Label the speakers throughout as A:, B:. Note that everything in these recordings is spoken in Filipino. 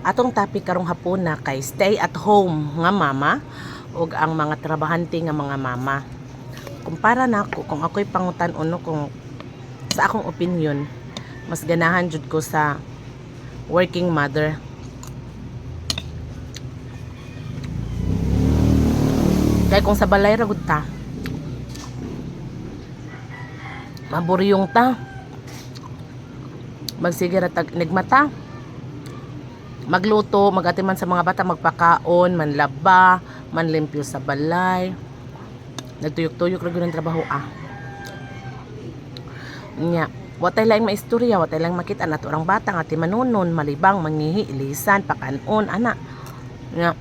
A: Atong topic karong hapon na kay stay at home nga mama ug ang mga trabahante nga mga mama. Kumpara nako kung ako'y pangutan-on no, kung sa akong opinion, mas ganahan jud ko sa working mother. Kaya kung sa balay ra gud ta, maburyong ta, magsige ra tag nigmata, magluto, magatiman sa mga bata, magpakaon, manlaba, manlimpyo sa balay. Nagtuyok-tuyok ra gyud ang trabaho nya. Watay laing maistorya, watay laing makita nato orang bata nga timanunon, malibang, mangihi, ilisan, pakanon, ana. Nya.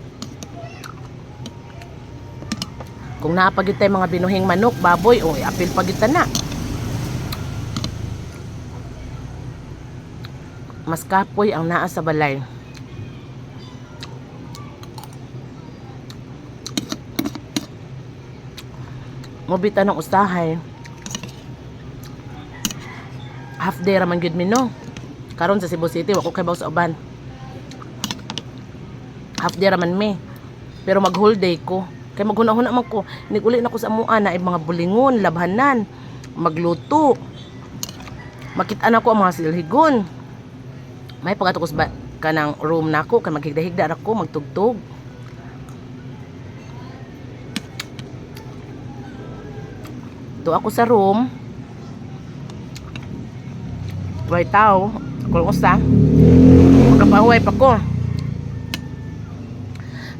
A: Kung naapagid tay mga binuhing manok, baboy, o apil pagid na. Mas kapoy ang naa sa balay. Mobita ng usahay. Half day raman gyud mi no. Karon sa Cebu City wako kay baw sa uban. Half day raman mi. Pero mag whole day ko. Kay maghuna-huna man ko. Niguli na ko sa amuan na mga bulingon, labhanan, magluto. Makita na ko ang mga silhigon. May pagatukos ba kanang room nako kay maghigda-higda ra ko magtugtog. Do ako sa room. Way tao, kung usa. Magkapahuway pa ko.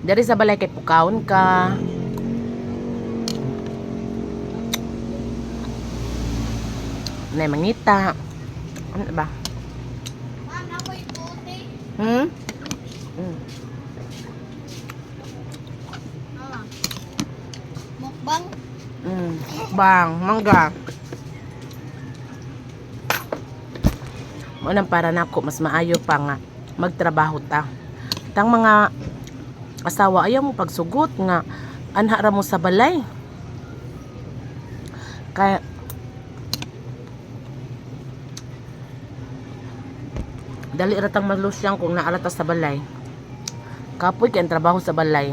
A: Dari sa balay kay pukawon ka. Nay mangita. Ano ba? Hmm?
B: Mukbang.
A: Bang, mangga. Munang para nako mas maayo pa nga magtrabaho ta. Tang mga asawa ayaw mo pagsugot nga anha ra mo sa balay. Kaya dali ra tang maglusyang kung naala ta sa balay. Kapoy kay ang trabaho sa balay.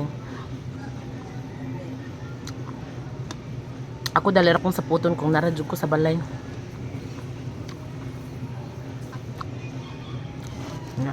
A: Ako dali ra kong saputon kung naradyo ko sa balay. Na.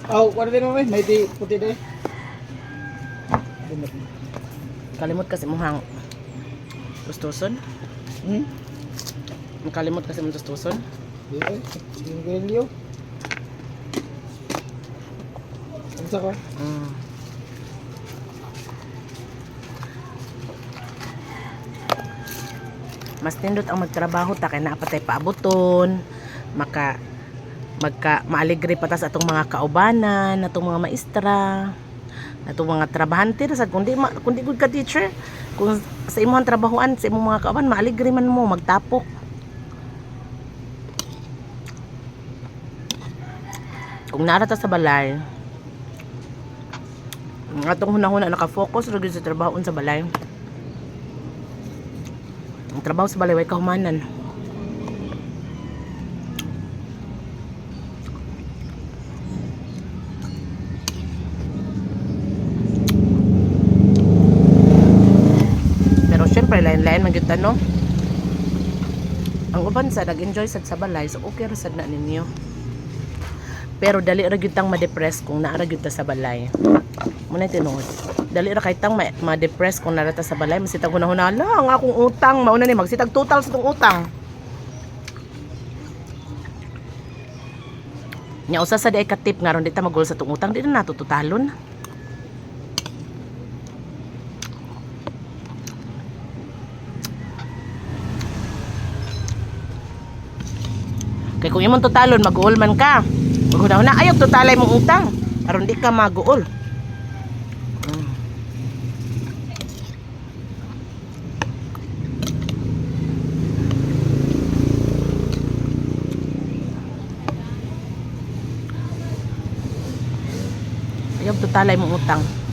C: Oh, what din mo may di puti din.
A: Kalimot kasi muhang tustuson. Kalimot kasi mong tustuson.
C: Di ba? Yung grilyo. Ano sa ko?
A: Mas tindot ang magtrabaho ta kay naapatay paabuton, maaligre patas atong mga kaubanan, atong mga maestra, atong mga trabahante ra sad kundi good ka teacher. Kung sa imong trabahoan, sa imong mga kauban, maaligre man mo magtapok. Kung nara ta sa balay, atong hunahuna naka-focus ra gyud sa trabahoon sa balay. Ang trabaho sa balay way kahumanan. Pero syempre lain-lain man gyud no. Ang uban sa nag-enjoy sad sa balay, so okay ra sad na ninyo. Pero dali ra gyud tang ma-depress kung naa ra gyud ta sa balay. Muna tinuod. Dali ra kay tang ma-depress kung narata sa balay, masitag hunahuna lang akong utang, mauna ni magsitag total sa tong utang. Nya usa sa di ka tip nga ron di ta magul sa tong utang, di na nato totalon. Kay kung imong totalon mag-uol man ka. Maghuna-huna ayaw totalay mong utang aron di ka mag-uol. Yung totalay mong utang.